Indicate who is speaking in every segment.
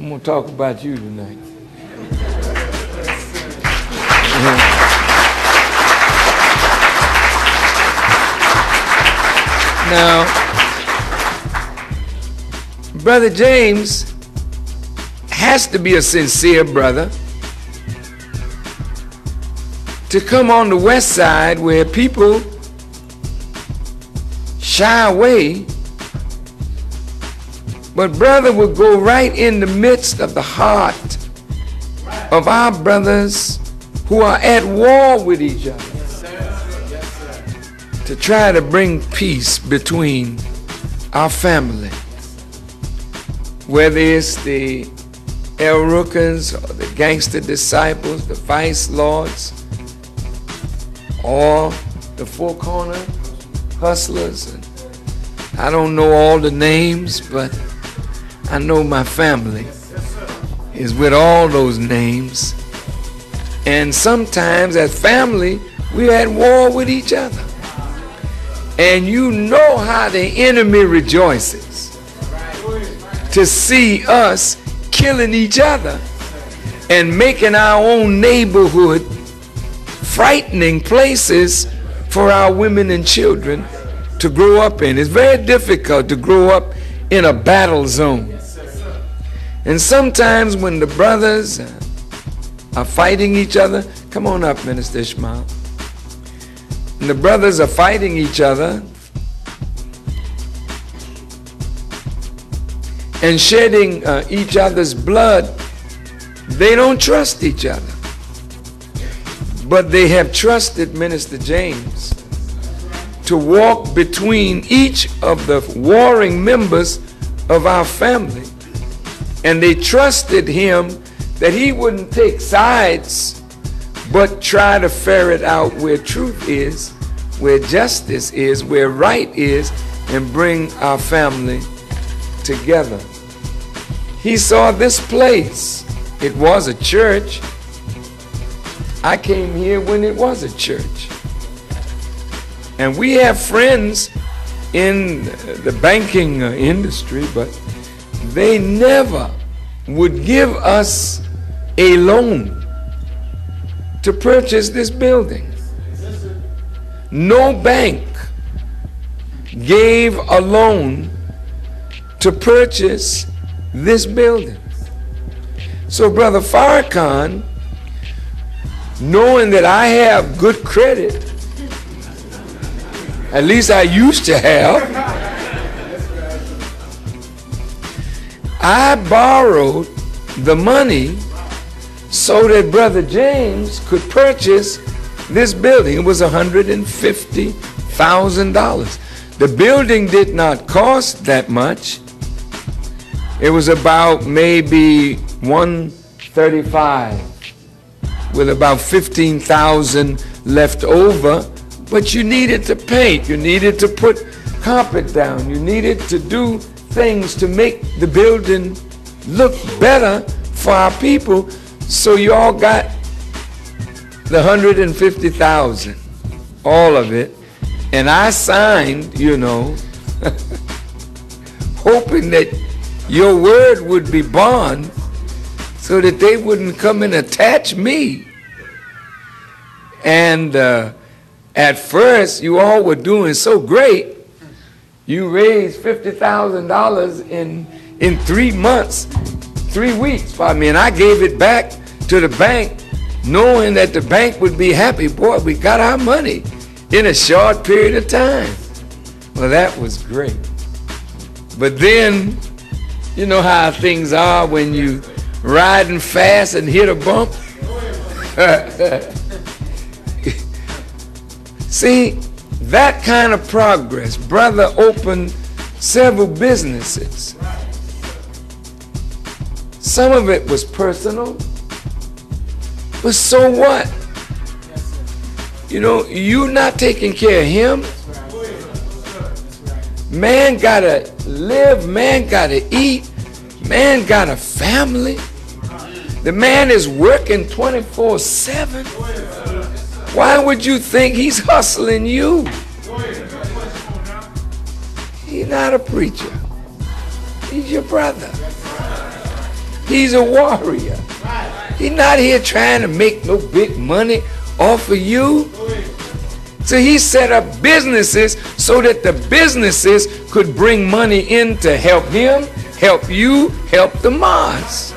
Speaker 1: I'm going to talk about you tonight. Now, Brother James has to be a sincere brother to come on the west side where people shy away, but brother will go right in the midst of the heart of our brothers who are at war with each other to try to bring peace between our family, whether it's the El Rukans or the gangster disciples, the vice lords, or the four corner hustlers. And I don't know all the names, but I know my family is with all those names. And sometimes as family, we're at war with each other. And you know how the enemy rejoices to see us killing each other and making our own neighborhood frightening places for our women and children to grow up in. It's very difficult to grow up in a battle zone. And sometimes when the brothers are fighting each other, come on up, Minister Ishmael. And the brothers are fighting each other and shedding each other's blood, they don't trust each other. But they have trusted Minister James to walk between each of the warring members of our family. And they trusted him that he wouldn't take sides, but try to ferret out where truth is, where justice is, where right is, and bring our family together. He saw this place. It was a church. I came here when it was a church. And we have friends in the banking industry, but they never would give us a loan to purchase this building. No bank gave a loan to purchase this building. So Brother Farrakhan, knowing that I have good credit, at least I used to have, I borrowed the money so that Brother James could purchase this building. It was $150,000. The building did not cost that much. It was about maybe $135,000 with about $15,000 left over. But you needed to paint, you needed to put carpet down, you needed to do things to make the building look better for our people. So you all got the $150,000, all of it. And I signed, you know, hoping that your word would be bond so that they wouldn't come and attach me. And at first, you all were doing so great. You raised $50,000 in 3 months, 3 weeks, pardon me, and I gave it back to the bank knowing that the bank would be happy. Boy, we got our money in a short period of time. Well, that was great. But then, you know how things are when you riding fast and hit a bump? See, that kind of progress. Brother opened several businesses. Some of it was personal, but so what? You know, you not taking care of him. Man gotta live, man gotta eat, man got a family. The man is working 24/7. Why would you think he's hustling you? He's not a preacher. He's your brother. He's a warrior. He's not here trying to make no big money off of you. So he set up businesses so that the businesses could bring money in to help him, help you, help the Mars.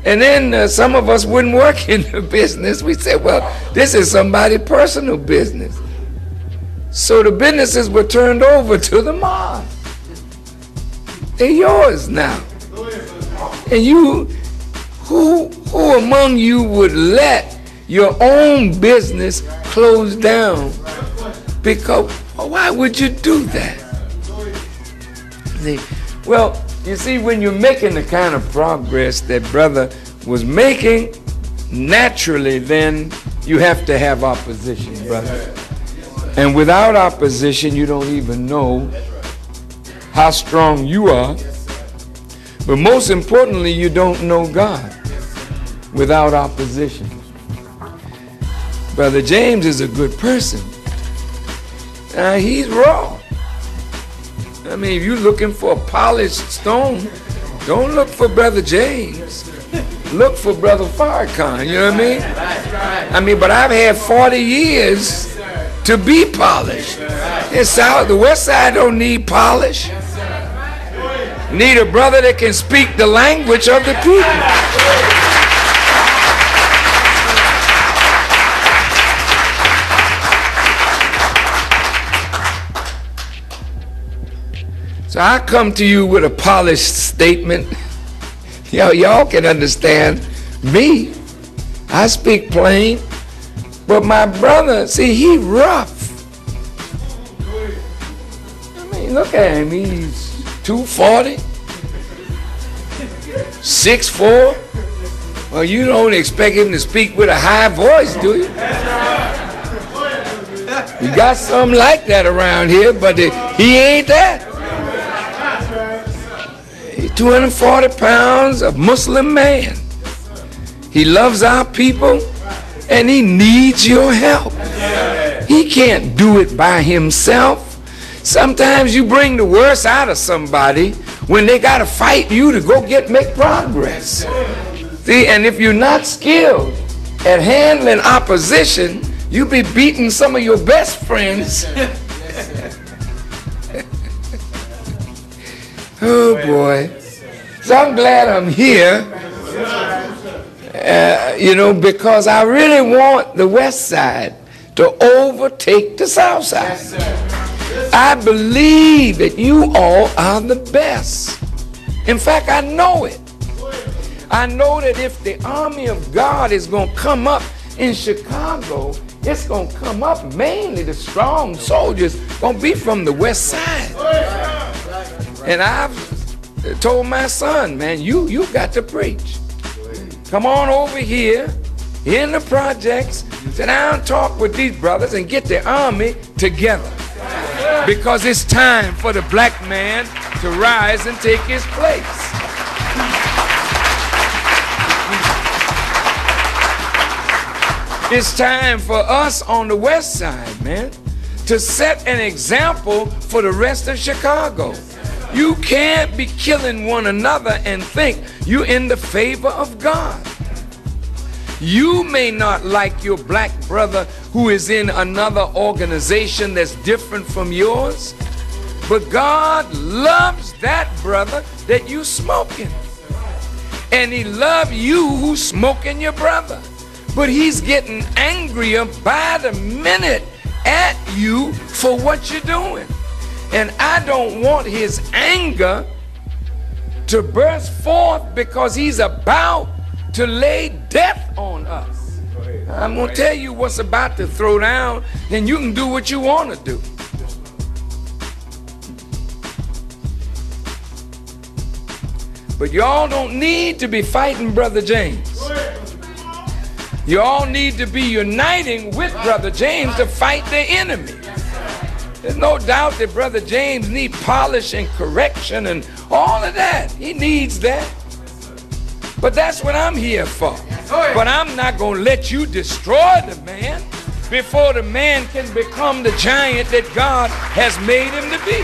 Speaker 1: And then some of us wouldn't work in the business. We said, well, this is somebody's personal business. So the businesses were turned over to the Mars. They're yours now. And you, who among you would let your own business close down? Because why would you do that? Well, you see, when you're making the kind of progress that brother was making, naturally then you have to have opposition, brother. And without opposition, you don't even know how strong you are. But most importantly, you don't know God without opposition. Brother James is a good person. He's raw. I mean, if you're looking for a polished stone, don't look for Brother James. Look for Brother Farrakhan, you know what I mean? But I've had 40 years to be polished. The West Side don't need polish. Need a brother that can speak the language of the people. So I come to you with a polished statement. Y'all can understand me. I speak plain. But my brother, see, he rough. I mean, look at him. He's 240, 6'4". Well, you don't expect him to speak with a high voice, do you? You got something like that around here, but he ain't that. He's 240 pounds, a Muslim man. He loves our people, and he needs your help. He can't do it by himself. Sometimes you bring the worst out of somebody when they got to fight you to go make progress. See, and if you're not skilled at handling opposition, you'll be beating some of your best friends. Oh boy. So I'm glad I'm here, because I really want the West Side to overtake the South Side. I believe that you all are the best. In fact, I know it. I know that if the army of God is going to come up in Chicago, it's going to come up mainly the strong soldiers going to be from the West Side. And I've told my son, man, you got to preach. Come on over here in the projects, sit down, talk with these brothers, and get the army together. Because it's time for the black man to rise and take his place. It's time for us on the West Side, man, to set an example for the rest of Chicago. You can't be killing one another and think you're in the favor of God. You may not like your black brother who is in another organization that's different from yours, but God loves that brother that you smoking. And he loves you who's smoking your brother. But he's getting angrier by the minute at you for what you're doing. And I don't want his anger to burst forth because he's about to lay death on us. I'm going to tell you what's about to throw down, then you can do what you want to do. But y'all don't need to be fighting Brother James. You all need to be uniting with Brother James to fight the enemy. There's no doubt that Brother James needs polish and correction and all of that. He needs that. But that's what I'm here for. But I'm not going to let you destroy the man before the man can become the giant that God has made him to be.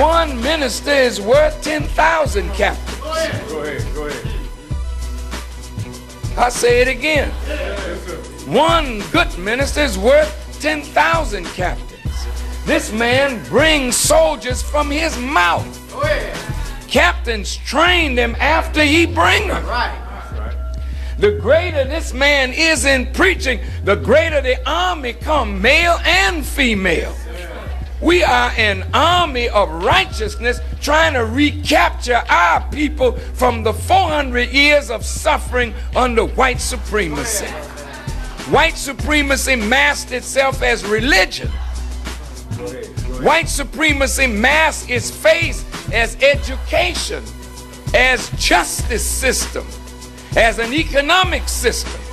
Speaker 1: One minister is worth 10,000 captains.
Speaker 2: Go ahead, go ahead.
Speaker 1: I say it again. One good minister is worth 10,000 captains. This man brings soldiers from his mouth.
Speaker 2: Go ahead.
Speaker 1: Captains train them after he bring them.
Speaker 2: Right.
Speaker 1: The greater this man is in preaching, the greater the army come, male and female. We are an army of righteousness trying to recapture our people from the 400 years of suffering under white supremacy. White supremacy masked itself as religion. White supremacy masked its face as education, as justice system, as an economic system.